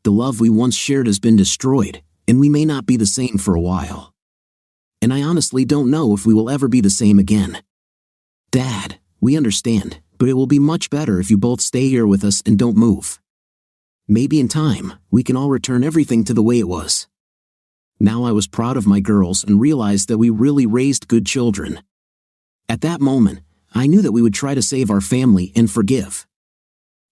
Speaker 2: The love we once shared has been destroyed, and we may not be the same for a while. And I honestly don't know if we will ever be the same again. Dad, we understand, but it will be much better if you both stay here with us and don't move. Maybe in time, we can all return everything to the way it was. Now I was proud of my girls and realized that we really raised good children. At that moment, I knew that we would try to save our family and forgive.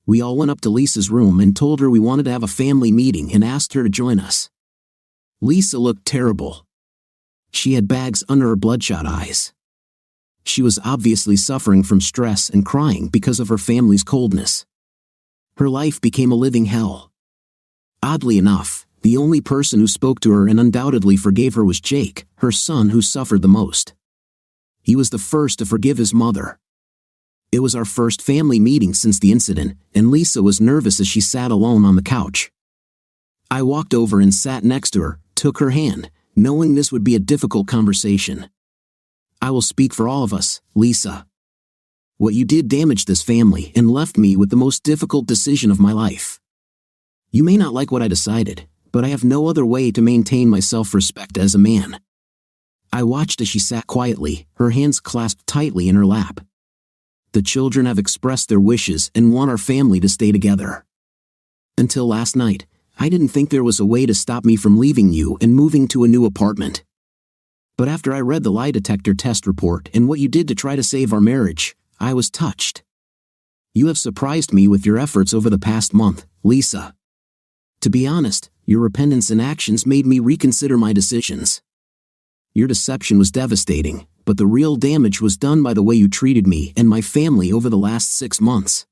Speaker 2: We all went up to Lisa's room and told her we wanted to have a family meeting and asked her to join us. Lisa looked terrible. She had bags under her bloodshot eyes. She was obviously suffering from stress and crying because of her family's coldness. Her life became a living hell. Oddly enough, the only person who spoke to her and undoubtedly forgave her was Jake, her son, who suffered the most. He was the first to forgive his mother. It was our first family meeting since the incident, and Lisa was nervous as she sat alone on the couch. I walked over and sat next to her, took her hand, knowing this would be a difficult conversation. I will speak for all of us, Lisa. What you did damaged this family and left me with the most difficult decision of my life. You may not like what I decided, but I have no other way to maintain my self-respect as a man. I watched as she sat quietly, her hands clasped tightly in her lap. The children have expressed their wishes and want our family to stay together. Until last night, I didn't think there was a way to stop me from leaving you and moving to a new apartment. But after I read the lie detector test report and what you did to try to save our marriage, I was touched. You have surprised me with your efforts over the past month, Lisa. To be honest, your repentance and actions made me reconsider my decisions. Your deception was devastating, but the real damage was done by the way you treated me and my family over the last 6 months.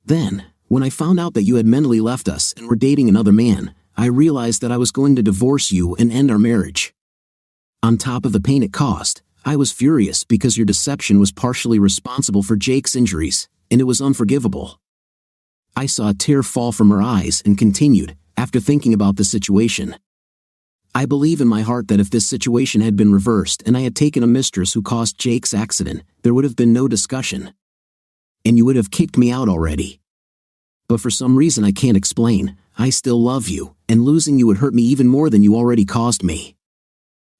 Speaker 2: Then, when I found out that you had mentally left us and were dating another man, I realized that I was going to divorce you and end our marriage. On top of the pain it caused, I was furious because your deception was partially responsible for Jake's injuries, and it was unforgivable. I saw a tear fall from her eyes and continued, after thinking about the situation. I believe in my heart that if this situation had been reversed and I had taken a mistress who caused Jake's accident, there would have been no discussion. And you would have kicked me out already. But for some reason I can't explain, I still love you, and losing you would hurt me even more than you already caused me.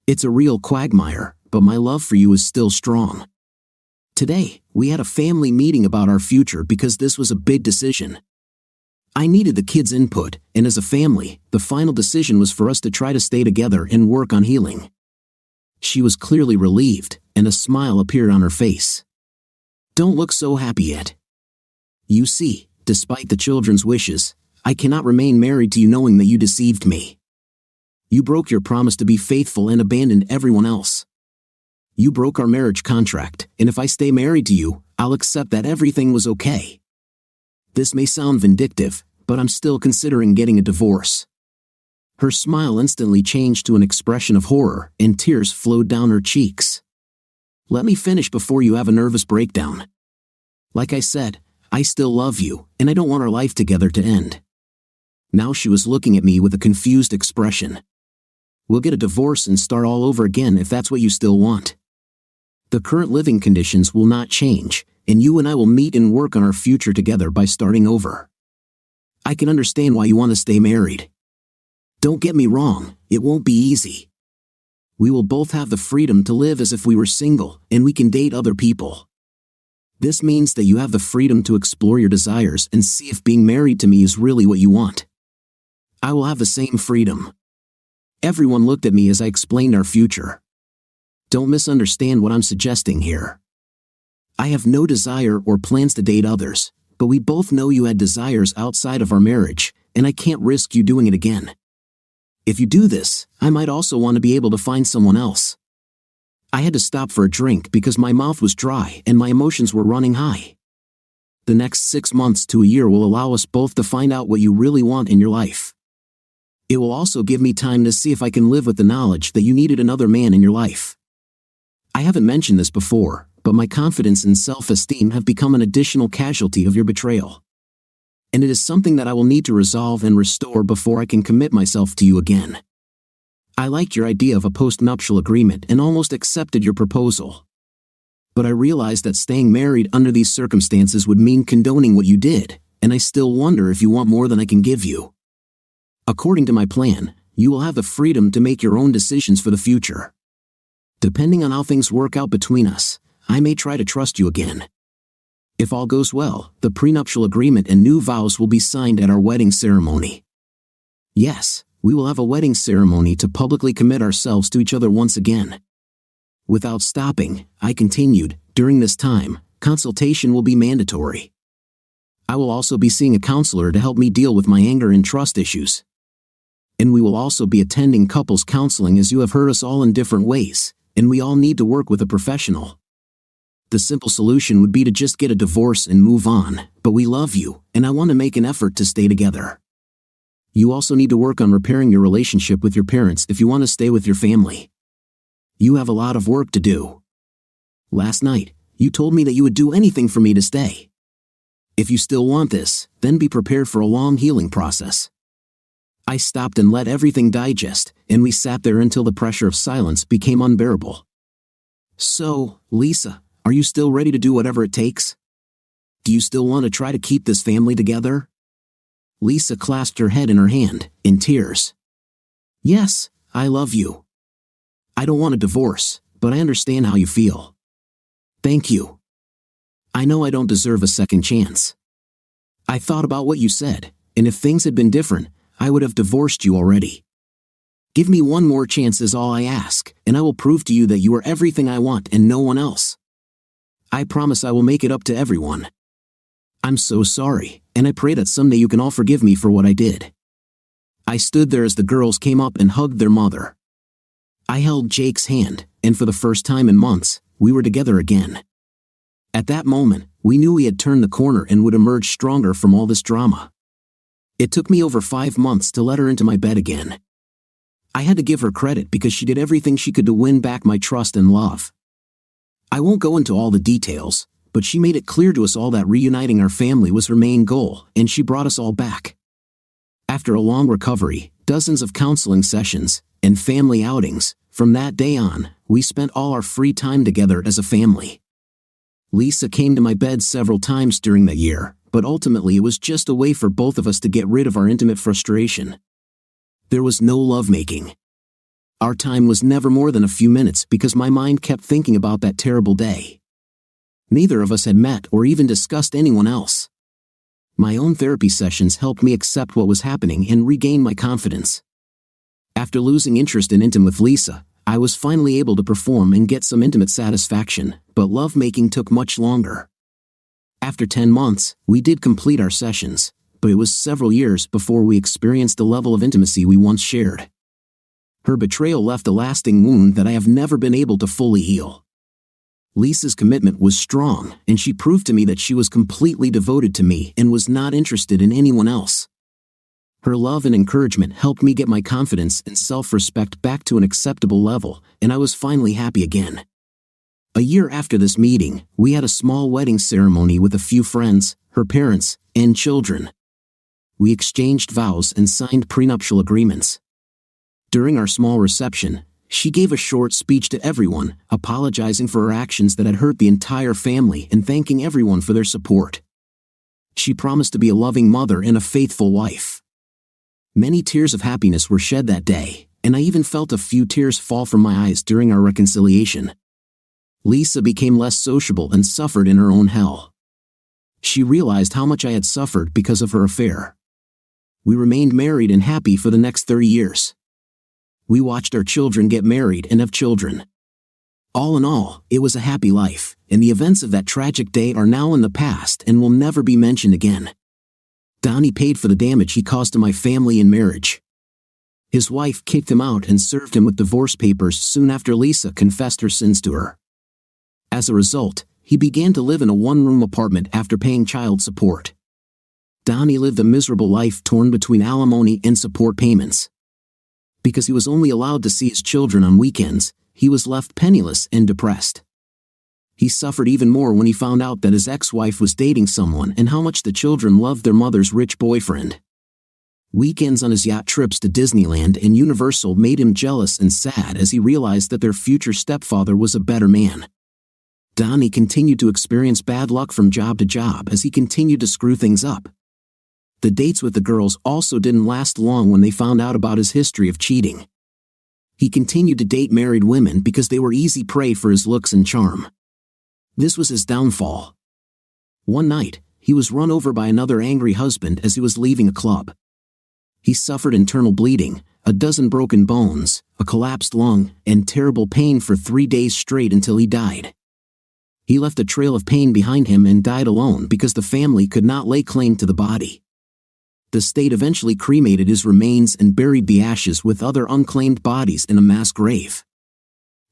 Speaker 2: It's a real quagmire, but my love for you is still strong. Today, we had a family meeting about our future because this was a big decision. I needed the kids' input, and as a family, the final decision was for us to try to stay together and work on healing. She was clearly relieved, and a smile appeared on her face. Don't look so happy yet. You see, despite the children's wishes, I cannot remain married to you knowing that you deceived me. You broke your promise to be faithful and abandoned everyone else. You broke our marriage contract, and if I stay married to you, I'll accept that everything was okay. This may sound vindictive, but I'm still considering getting a divorce. Her smile instantly changed to an expression of horror, and tears flowed down her cheeks. Let me finish before you have a nervous breakdown. Like I said, I still love you, and I don't want our life together to end. Now she was looking at me with a confused expression. We'll get a divorce and start all over again if that's what you still want. The current living conditions will not change, and you and I will meet and work on our future together by starting over. I can understand why you want to stay married. Don't get me wrong, it won't be easy. We will both have the freedom to live as if we were single, and we can date other people. This means that you have the freedom to explore your desires and see if being married to me is really what you want. I will have the same freedom. Everyone looked at me as I explained our future. Don't misunderstand what I'm suggesting here. I have no desire or plans to date others, but we both know you had desires outside of our marriage, and I can't risk you doing it again. If you do this, I might also want to be able to find someone else. I had to stop for a drink because my mouth was dry and my emotions were running high. The next 6 months to a year will allow us both to find out what you really want in your life. It will also give me time to see if I can live with the knowledge that you needed another man in your life. I haven't mentioned this before, but my confidence and self-esteem have become an additional casualty of your betrayal. And it is something that I will need to resolve and restore before I can commit myself to you again. I liked your idea of a post-nuptial agreement and almost accepted your proposal. But I realized that staying married under these circumstances would mean condoning what you did, and I still wonder if you want more than I can give you. According to my plan, you will have the freedom to make your own decisions for the future. Depending on how things work out between us, I may try to trust you again. If all goes well, the prenuptial agreement and new vows will be signed at our wedding ceremony. Yes, we will have a wedding ceremony to publicly commit ourselves to each other once again. Without stopping, I continued, during this time, consultation will be mandatory. I will also be seeing a counselor to help me deal with my anger and trust issues. And we will also be attending couples counseling as you have hurt us all in different ways, and we all need to work with a professional. The simple solution would be to just get a divorce and move on, but we love you, and I want to make an effort to stay together. You also need to work on repairing your relationship with your parents if you want to stay with your family. You have a lot of work to do. Last night, you told me that you would do anything for me to stay. If you still want this, then be prepared for a long healing process. I stopped and let everything digest, and we sat there until the pressure of silence became unbearable. So, Lisa, are you still ready to do whatever it takes? Do you still want to try to keep this family together? Lisa clasped her head in her hand, in tears. Yes, I love you. I don't want a divorce, but I understand how you feel. Thank you. I know I don't deserve a second chance. I thought about what you said, and if things had been different, I would have divorced you already. Give me one more chance is all I ask, and I will prove to you that you are everything I want and no one else. I promise I will make it up to everyone. I'm so sorry, and I pray that someday you can all forgive me for what I did." I stood there as the girls came up and hugged their mother. I held Jake's hand, and for the first time in months, we were together again. At that moment, we knew we had turned the corner and would emerge stronger from all this drama. It took me over 5 months to let her into my bed again. I had to give her credit because she did everything she could to win back my trust and love. I won't go into all the details, but she made it clear to us all that reuniting our family was her main goal, and she brought us all back. After a long recovery, dozens of counseling sessions, and family outings, from that day on, we spent all our free time together as a family. Lisa came to my bed several times during that year, but ultimately it was just a way for both of us to get rid of our intimate frustration. There was no lovemaking. Our time was never more than a few minutes because my mind kept thinking about that terrible day. Neither of us had met or even discussed anyone else. My own therapy sessions helped me accept what was happening and regain my confidence. After losing interest in intimacy with Lisa, I was finally able to perform and get some intimate satisfaction, but lovemaking took much longer. After 10 months, we did complete our sessions, but it was several years before we experienced the level of intimacy we once shared. Her betrayal left a lasting wound that I have never been able to fully heal. Lisa's commitment was strong, and she proved to me that she was completely devoted to me and was not interested in anyone else. Her love and encouragement helped me get my confidence and self-respect back to an acceptable level, and I was finally happy again. A year after this meeting, we had a small wedding ceremony with a few friends, her parents, and children. We exchanged vows and signed prenuptial agreements. During our small reception, she gave a short speech to everyone, apologizing for her actions that had hurt the entire family and thanking everyone for their support. She promised to be a loving mother and a faithful wife. Many tears of happiness were shed that day, and I even felt a few tears fall from my eyes during our reconciliation. Lisa became less sociable and suffered in her own hell. She realized how much I had suffered because of her affair. We remained married and happy for the next 30 years. We watched our children get married and have children. All in all, it was a happy life, and the events of that tragic day are now in the past and will never be mentioned again. Donnie paid for the damage he caused to my family and marriage. His wife kicked him out and served him with divorce papers soon after Lisa confessed her sins to her. As a result, he began to live in a one-room apartment after paying child support. Donnie lived a miserable life torn between alimony and support payments. Because he was only allowed to see his children on weekends, he was left penniless and depressed. He suffered even more when he found out that his ex-wife was dating someone and how much the children loved their mother's rich boyfriend. Weekends on his yacht trips to Disneyland and Universal made him jealous and sad as he realized that their future stepfather was a better man. Donnie continued to experience bad luck from job to job as he continued to screw things up. The dates with the girls also didn't last long when they found out about his history of cheating. He continued to date married women because they were easy prey for his looks and charm. This was his downfall. One night, he was run over by another angry husband as he was leaving a club. He suffered internal bleeding, a dozen broken bones, a collapsed lung, and terrible pain for 3 days straight until he died. He left a trail of pain behind him and died alone because the family could not lay claim to the body. The state eventually cremated his remains and buried the ashes with other unclaimed bodies in a mass grave.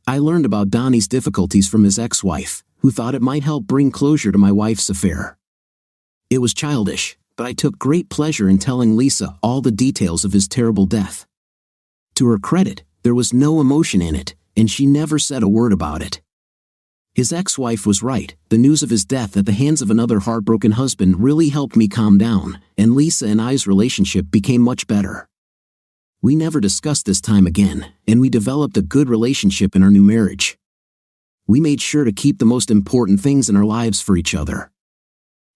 Speaker 2: I learned about Donnie's difficulties from his ex-wife, who thought it might help bring closure to my wife's affair. It was childish, but I took great pleasure in telling Lisa all the details of his terrible death. To her credit, there was no emotion in it, and she never said a word about it. His ex-wife was right. The news of his death at the hands of another heartbroken husband really helped me calm down, and Lisa and I's relationship became much better. We never discussed this time again, and we developed a good relationship in our new marriage. We made sure to keep the most important things in our lives for each other.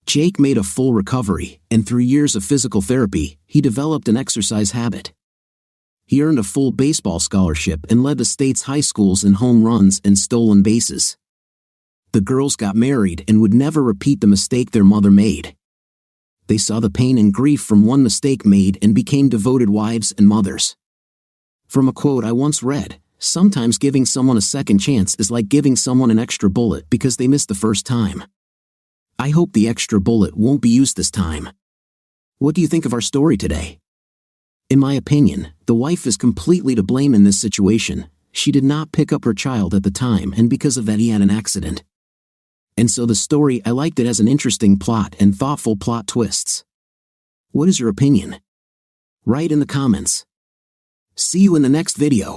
Speaker 2: Jake made a full recovery, and through years of physical therapy, he developed an exercise habit. He earned a full baseball scholarship and led the state's high schools in home runs and stolen bases. The girls got married and would never repeat the mistake their mother made. They saw the pain and grief from one mistake made and became devoted wives and mothers. From a quote I once read, sometimes giving someone a second chance is like giving someone an extra bullet because they missed the first time. I hope the extra bullet won't be used this time. What do you think of our story today? In my opinion, the wife is completely to blame in this situation. She did not pick up her child at the time, and because of that he had an accident. And so the story, I liked it as an interesting plot and thoughtful plot twists. What is your opinion? Write in the comments. See you in the next video.